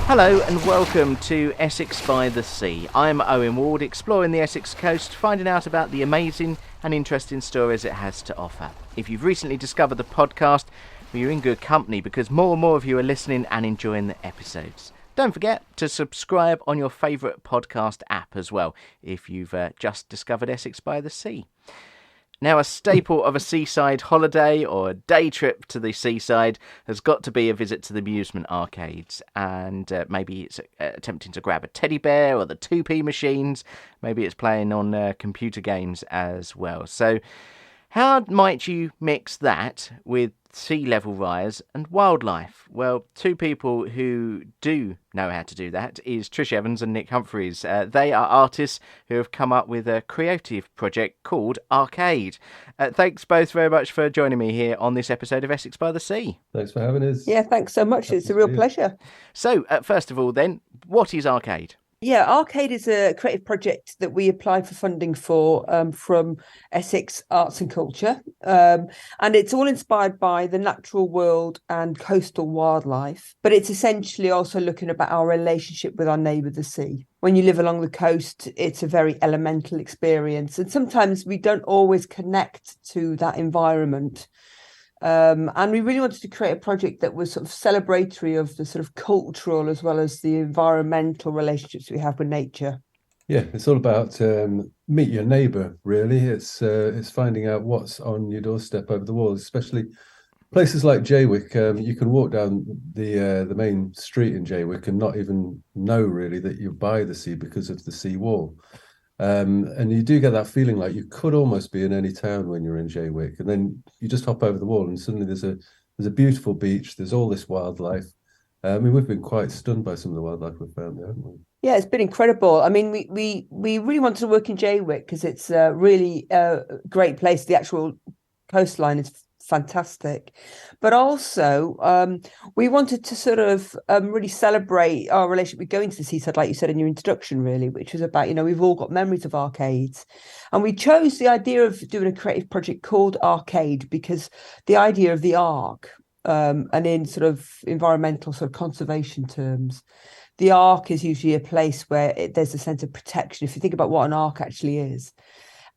Hello and welcome to Essex by the Sea. I'm Owen Ward, exploring the Essex coast, finding out about the amazing and interesting stories it has to offer. If you've recently discovered the podcast, well, you're in good company because more and more of you are listening and enjoying the episodes. Don't forget to subscribe on your favourite podcast app as well if you've just discovered Essex by the Sea. Now, a staple of a seaside holiday or a day trip to the seaside has got to be a visit to the amusement arcades. And maybe it's attempting to grab a teddy bear or the 2p machines. Maybe it's playing on computer games as well. So how might you mix that with sea level rise and wildlife? Well, two people who do know how to do that is Trish Evans and Nick Humphreys. They are artists who have come up with a creative project called ARKADE. Thanks both very much for joining me here on this episode of Essex by the Sea. Thanks for having us. Yeah, thanks so much. It's a real pleasure. So, first of all then, what is ARKADE? Yeah, ARKADE is a creative project that we applied for funding for from Essex Arts and Culture. And it's all inspired by the natural world and coastal wildlife. But it's essentially also looking about our relationship with our neighbour, the sea. When you live along the coast, it's a very elemental experience. And sometimes we don't always connect to that environment. And we really wanted to create a project that was sort of celebratory of the sort of cultural as well as the environmental relationships we have with nature. Yeah, it's all about meet your neighbour, really. It's finding out what's on your doorstep over the wall, especially places like Jaywick. You can walk down the main street in Jaywick and not even know really that you're by the sea because of the sea wall. And you do get that feeling like you could almost be in any town when you're in Jaywick, and then you just hop over the wall and suddenly there's a beautiful beach, there's all this wildlife. I mean, we've been quite stunned by some of the wildlife we've found there, haven't we? Yeah, it's been incredible. I mean, we really wanted to work in Jaywick because it's a really great place. The actual coastline is fantastic, but also we wanted to sort of really celebrate our relationship with going to the seaside, like you said in your introduction, really, which was about, we've all got memories of arcades, and we chose the idea of doing a creative project called ARKADE because the idea of the ark, and in sort of environmental sort of conservation terms, the ark is usually a place where there's a sense of protection. If you think about what an ark actually is.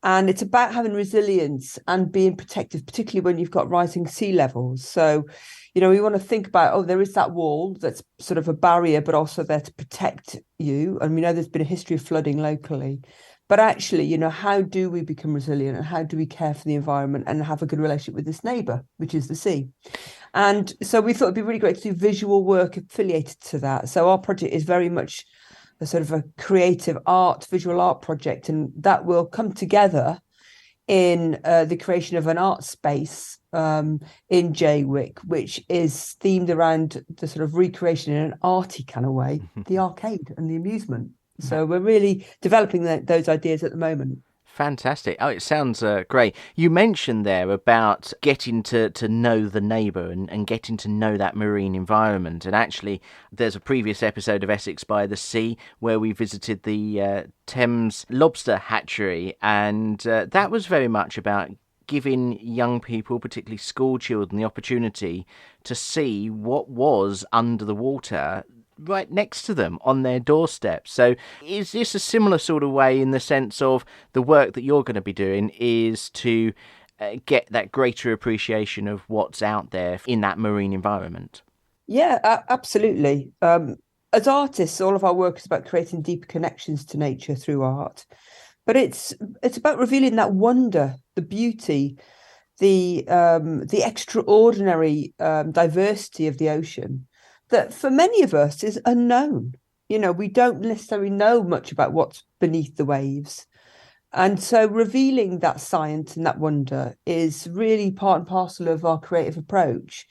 And it's about having resilience and being protective, particularly when you've got rising sea levels. So, we want to think about, there is that wall that's sort of a barrier, but also there to protect you. And we know there's been a history of flooding locally. But actually, how do we become resilient and how do we care for the environment and have a good relationship with this neighbour, which is the sea? And so we thought it'd be really great to do visual work affiliated to that. So our project is very much a sort of a creative art, visual art project, and that will come together in the creation of an art space in Jaywick, which is themed around the sort of recreation in an arty kind of way, the arcade and the amusement. So we're really developing those ideas at the moment. Fantastic. Oh, it sounds great. You mentioned there about getting to know the neighbour and getting to know that marine environment. And actually, there's a previous episode of Essex by the Sea where we visited the Thames lobster hatchery. And that was very much about giving young people, particularly school children, the opportunity to see what was under the water right next to them on their doorstep. So is this a similar sort of way in the sense of the work that you're going to be doing is to get that greater appreciation of what's out there in that marine environment? Yeah, absolutely. As artists, all of our work is about creating deeper connections to nature through art. But it's about revealing that wonder, the beauty, the extraordinary diversity of the ocean that for many of us is unknown. We don't necessarily know much about what's beneath the waves. And so revealing that science and that wonder is really part and parcel of our creative approach.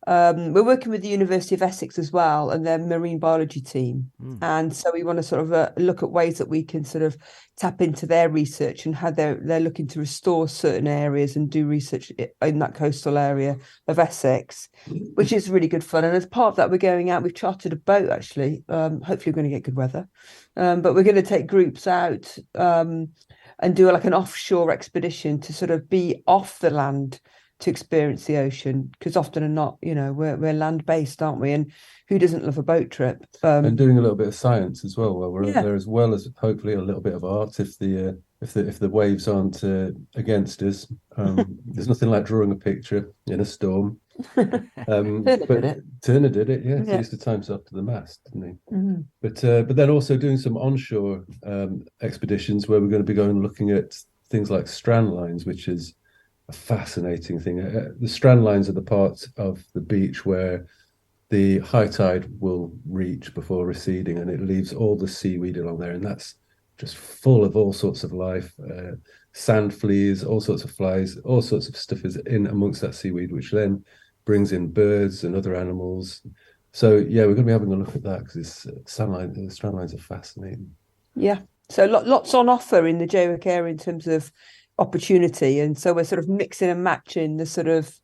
We're working with the University of Essex as well and their marine biology team. And so we want to sort of look at ways that we can sort of tap into their research and how they're looking to restore certain areas and do research in that coastal area of Essex, which is really good fun. And as part of that, we're going out, we've chartered a boat actually. Hopefully we're going to get good weather. But we're going to take groups out and do like an offshore expedition to sort of be off the land to experience the ocean, because often or not, we're land based, aren't we? And who doesn't love a boat trip? And doing a little bit of science as well, while we're Yeah. there, as well as hopefully a little bit of art. If the waves aren't against us, there's nothing like drawing a picture in a storm. Turner did it, yeah. He used to time himself to the mast, didn't he? Mm-hmm. But then also doing some onshore expeditions where we're going to be going looking at things like strand lines, which is a fascinating thing. The strand lines are the parts of the beach where the high tide will reach before receding, and it leaves all the seaweed along there, and that's just full of all sorts of life, sand fleas, all sorts of flies, all sorts of stuff is in amongst that seaweed, which then brings in birds and other animals. So yeah, we're going to be having a look at that because the strand lines are fascinating. Yeah, so lots on offer in the Jaywick area in terms of opportunity, and so we're sort of mixing and matching the sort of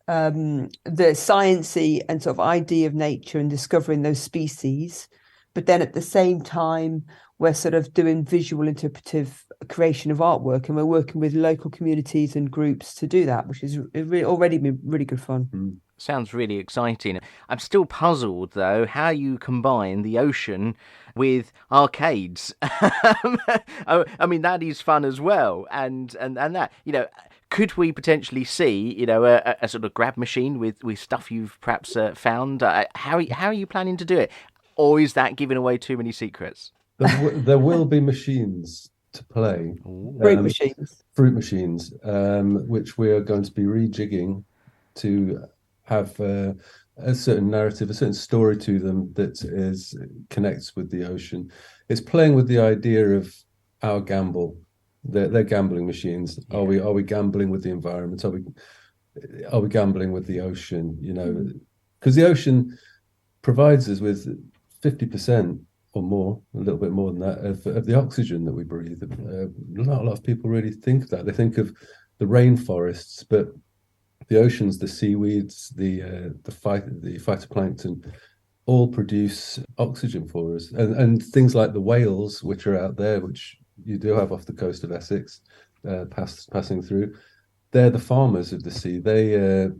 the sciencey and sort of idea of nature and discovering those species, but then at the same time we're sort of doing visual interpretive creation of artwork, and we're working with local communities and groups to do that, which is already been really good fun. Sounds really exciting. I'm still puzzled, though, how you combine the ocean with arcades. I mean, that is fun as well. And that, could we potentially see, a sort of grab machine with stuff you've perhaps found? How are you planning to do it? Or is that giving away too many secrets? There will be machines to play. Fruit machines, which we are going to be rejigging to have a certain narrative, a certain story to them that connects with the ocean. It's playing with the idea of our gamble. They're gambling machines. Yeah. Are we gambling with the environment? Are we gambling with the ocean? Because the ocean provides us with 50% or more, a little bit more than that, of the oxygen that we breathe. Not a lot of people really think of that. They think of the rainforests, but the oceans, the seaweeds, the phytoplankton, all produce oxygen for us. And things like the whales, which are out there, which you do have off the coast of Essex, passing through, they're the farmers of the sea. There's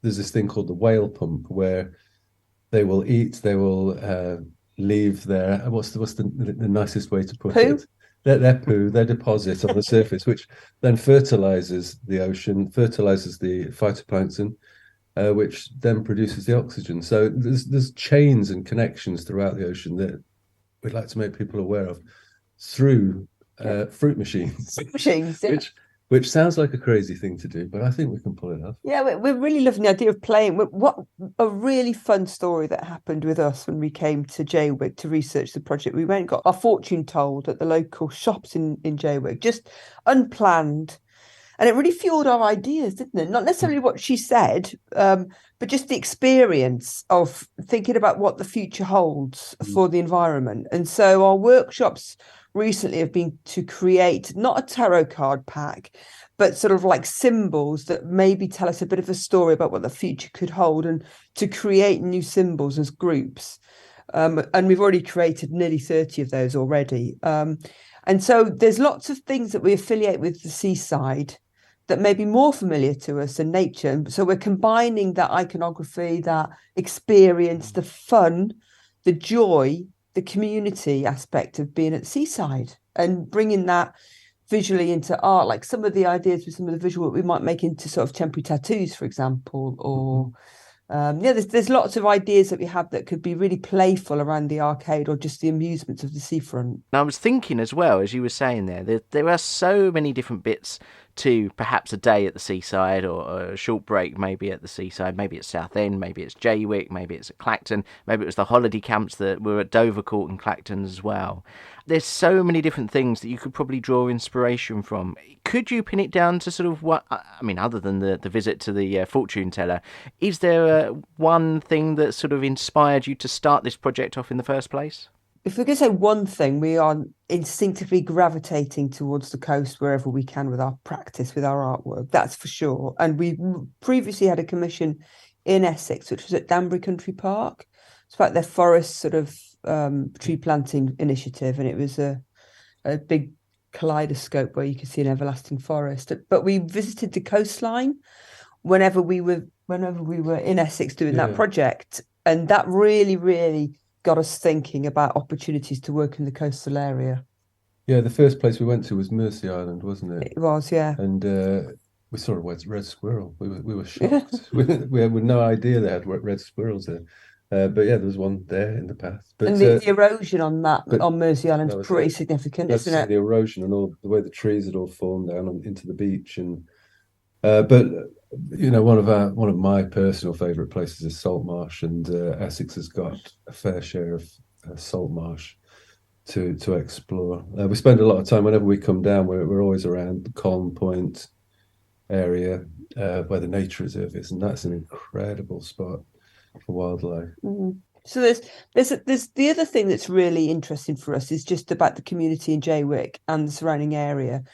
this thing called the whale pump, where they will eat, they will leave their, what's the nicest way to put it? Their poo, their deposit on the surface, which then fertilizes the ocean, fertilizes the phytoplankton, which then produces the oxygen. So there's chains and connections throughout the ocean that we'd like to make people aware of through fruit machines. Yeah. Which sounds like a crazy thing to do, but I think we can pull it off. Yeah, we're really loving the idea of playing. What a really fun story that happened with us when we came to Jaywick to research the project. We went and got our fortune told at the local shops in Jaywick, just unplanned. And it really fueled our ideas, didn't it? Not necessarily what she said, but just the experience of thinking about what the future holds for the environment. And so our workshops recently have been to create not a tarot card pack, but sort of like symbols that maybe tell us a bit of a story about what the future could hold, and to create new symbols as groups. And we've already created nearly 30 of those already. And so there's lots of things that we affiliate with the seaside that may be more familiar to us than nature. And so we're combining that iconography, that experience, the fun, the joy, the community aspect of being at the seaside, and bringing that visually into art, like some of the ideas with some of the visual that we might make into sort of temporary tattoos, for example, or there's lots of ideas that we have that could be really playful around the arcade or just the amusements of the seafront. And I was thinking as well, as you were saying there are so many different bits to perhaps a day at the seaside, or a short break maybe at the seaside. Maybe it's Southend, maybe it's Jaywick, maybe it's at Clacton, maybe it was the holiday camps that were at Dovercourt and Clacton as well. There's so many different things that you could probably draw inspiration from. Could you pin it down to sort of what, I mean, other than the visit to the fortune teller, is there one thing that sort of inspired you to start this project off in the first place? If we're going to say one thing, we are instinctively gravitating towards the coast wherever we can with our practice, with our artwork, that's for sure. And we previously had a commission in Essex, which was at Danbury Country Park. It's about their forest sort of tree planting initiative. And it was a big kaleidoscope where you can see an everlasting forest. But we visited the coastline whenever we were in Essex doing that project, and that really got us thinking about opportunities to work in the coastal area. Yeah, the first place we went to was Mersey Island, wasn't it? It was, yeah. And we saw a red squirrel. We were shocked. we had no idea they had red squirrels there. But yeah, there was one there in the path. But and the erosion on Mersey Island is pretty significant, isn't it? The erosion and all the way the trees had all fallen down into the beach, and but you know, one of my personal favourite places is Saltmarsh, and Essex has got a fair share of Saltmarsh to explore. We spend a lot of time whenever we come down. We're always around the Colne Point area where the nature reserve is, and that's an incredible spot for wildlife. Mm-hmm. So there's the other thing that's really interesting for us is just about the community in Jaywick and the surrounding area,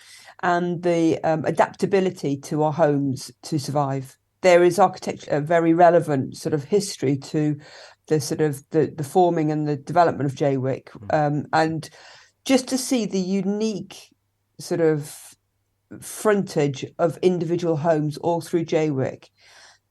and the adaptability to our homes to survive. There is architecture, a very relevant sort of history to the sort of the forming and the development of Jaywick, and just to see the unique sort of frontage of individual homes all through Jaywick.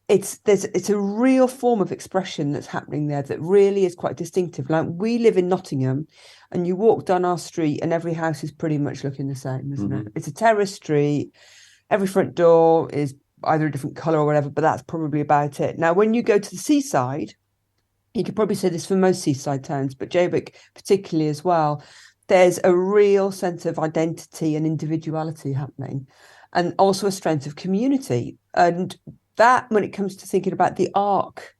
It's a real form of expression that's happening there that really is quite distinctive. Like, we live in Nottingham, and you walk down our street and every house is pretty much looking the same, isn't it? It's a terrace street. Every front door is either a different colour or whatever, but that's probably about it. Now, when you go to the seaside, you could probably say this for most seaside towns, but Jaywick particularly as well, there's a real sense of identity and individuality happening, and also a strength of community. And that, when it comes to thinking about the ARK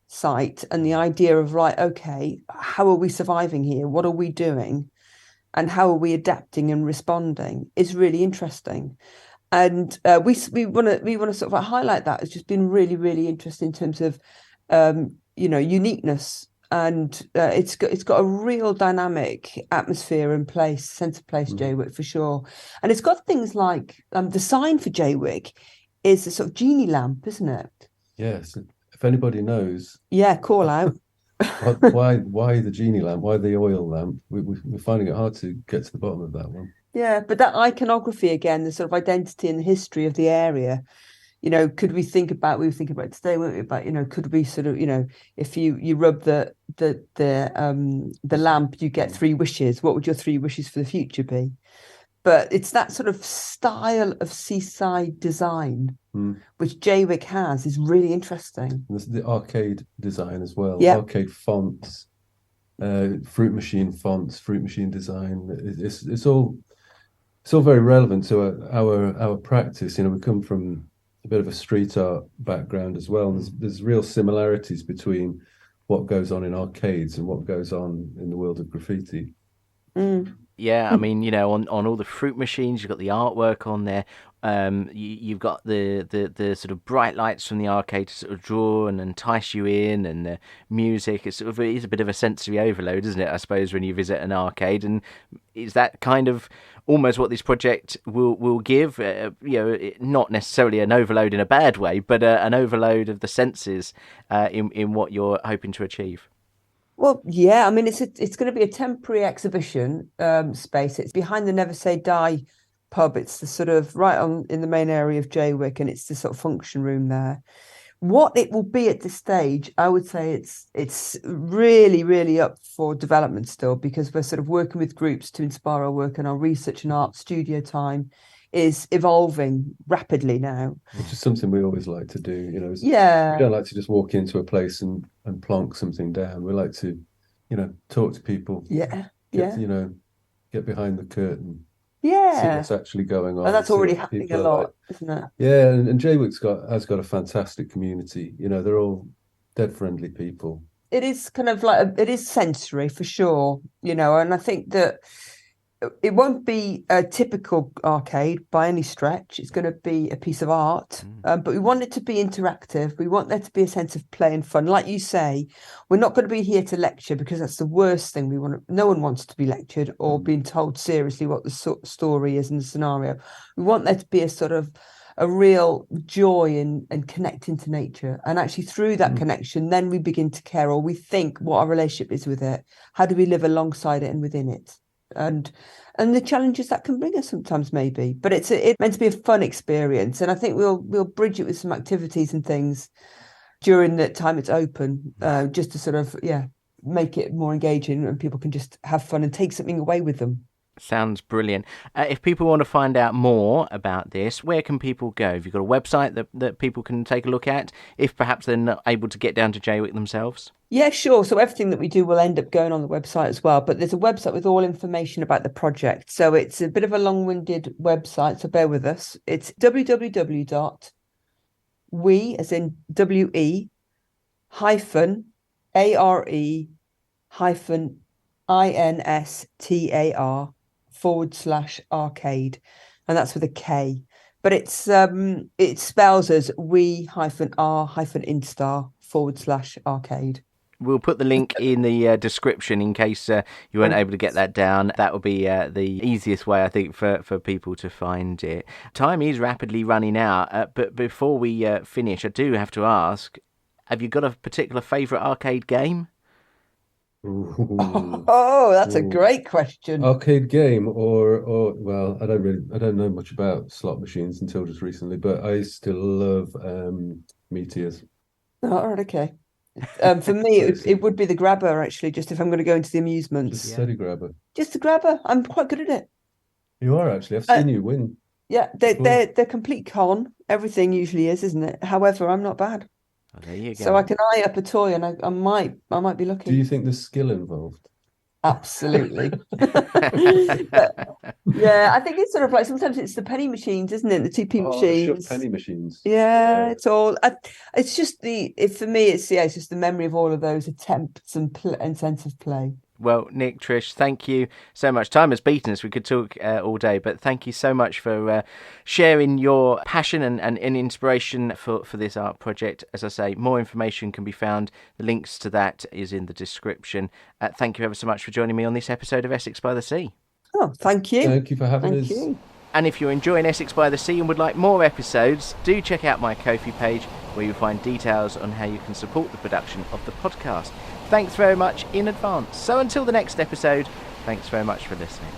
site and the idea of, right, okay, how are we surviving here? What are we doing? And how are we adapting and responding is really interesting. And we want to sort of highlight that. It's just been really interesting in terms of uniqueness, and it's got a real dynamic atmosphere and sense of place, Jaywick, for sure. And it's got things like the sign for Jaywick is a sort of genie lamp, isn't it? Yes. If anybody knows, call out. why the genie lamp? Why the oil lamp? We're finding it hard to get to the bottom of that one. Yeah, but that iconography again, the sort of identity and the history of the area. You know, we were thinking about it today, weren't we? About, could we sort of, if you rub the lamp, you get 3 wishes. What would your 3 wishes for the future be? But it's that sort of style of seaside design, which Jaywick has, is really interesting. And the ARKADE design as well. Yeah. ARKADE fonts, fruit machine fonts, fruit machine design. It's all very relevant to our practice. We come from a bit of a street art background as well. And there's real similarities between what goes on in arcades and what goes on in the world of graffiti. Yeah, I mean, on all the fruit machines, you've got the artwork on there. You've got the sort of bright lights from the arcade to sort of draw and entice you in, and the music. It is a bit of a sensory overload, isn't it? I suppose when you visit an arcade, and is that kind of almost what this project will give? Not necessarily an overload in a bad way, but an overload of the senses in what you're hoping to achieve. Well, yeah, I mean, it's going to be a temporary exhibition space. It's behind the Never Say Die pub. It's the sort of right on in the main area of Jaywick, and it's the sort of function room there. What it will be at this stage, I would say it's really up for development still, because we're sort of working with groups to inspire our work, and our research and art studio time is evolving rapidly now. Which is something we always like to do, Yeah. We don't like to just walk into a place and plonk something down. We like to, talk to people. Yeah. Get behind the curtain. Yeah. See what's actually going on. And that's already happening a lot, isn't it? Yeah, and Jaywick's has got a fantastic community. They're all dead friendly people. It is kind of like it is sensory for sure, and I think that it won't be a typical arcade by any stretch. It's going to be a piece of art, but we want it to be interactive. We want there to be a sense of play and fun. Like you say, we're not going to be here to lecture, because that's the worst thing we want. No one wants to be lectured or being told seriously what the story is in the scenario. We want there to be a sort of a real joy in connecting to nature. And actually through that connection, then we begin to care, or we think what our relationship is with it. How do we live alongside it and within it? and the challenges that can bring us sometimes, maybe. But it's meant to be a fun experience, and I think we'll bridge it with some activities and things during the time it's open, just to sort of make it more engaging, and people can just have fun and take something away with them. Sounds brilliant. If people want to find out more about this, where can people go? Have you got a website that people can take a look at, if perhaps they're not able to get down to Jaywick themselves? Yeah, sure. So everything that we do will end up going on the website as well. But there's a website with all information about the project. So it's a bit of a long-winded website, so bear with us. It's www.we, as in WE, hyphen ARE hyphen INSTAR /arcade, and that's with a K. But it spells as we hyphen R hyphen Instar /arcade. We'll put the link in the description in case you weren't able to get that down. That would be the easiest way, I think, for people to find it. Time is rapidly running out, but before we finish, I do have to ask, have you got a particular favourite arcade game? Oh, that's a great question. Arcade game or well, I don't know much about slot machines until just recently, but I still love Meteors. Oh, all right, okay. For me, it would be the grabber, actually, just if I'm going to go into the amusements. Just steady grabber. Just the grabber. I'm quite good at it. You are, actually. I've seen you win. Yeah, they're complete con. Everything usually is, isn't it? However, I'm not bad. Oh, there you go. So I can eye up a toy, and I might be lucky. Do you think there's skill involved? Absolutely. But, yeah, I think it's sort of like sometimes it's the penny machines, isn't it? The 2p machines. Penny machines. Yeah, it's all. It's just for me, it's just the memory of all of those attempts and sense of play. Well, Nick, Trish, thank you so much. Time has beaten us. We could talk all day, but thank you so much for sharing your passion and inspiration for this art project. As I say, more information can be found. The links to that is in the description. Thank you ever so much for joining me on this episode of Essex by the Sea. Oh, thank you. Thank you for having us. Thank you. And if you're enjoying Essex by the Sea and would like more episodes, do check out my Ko-fi page, where you'll find details on how you can support the production of the podcast. Thanks very much in advance. So until the next episode, thanks very much for listening.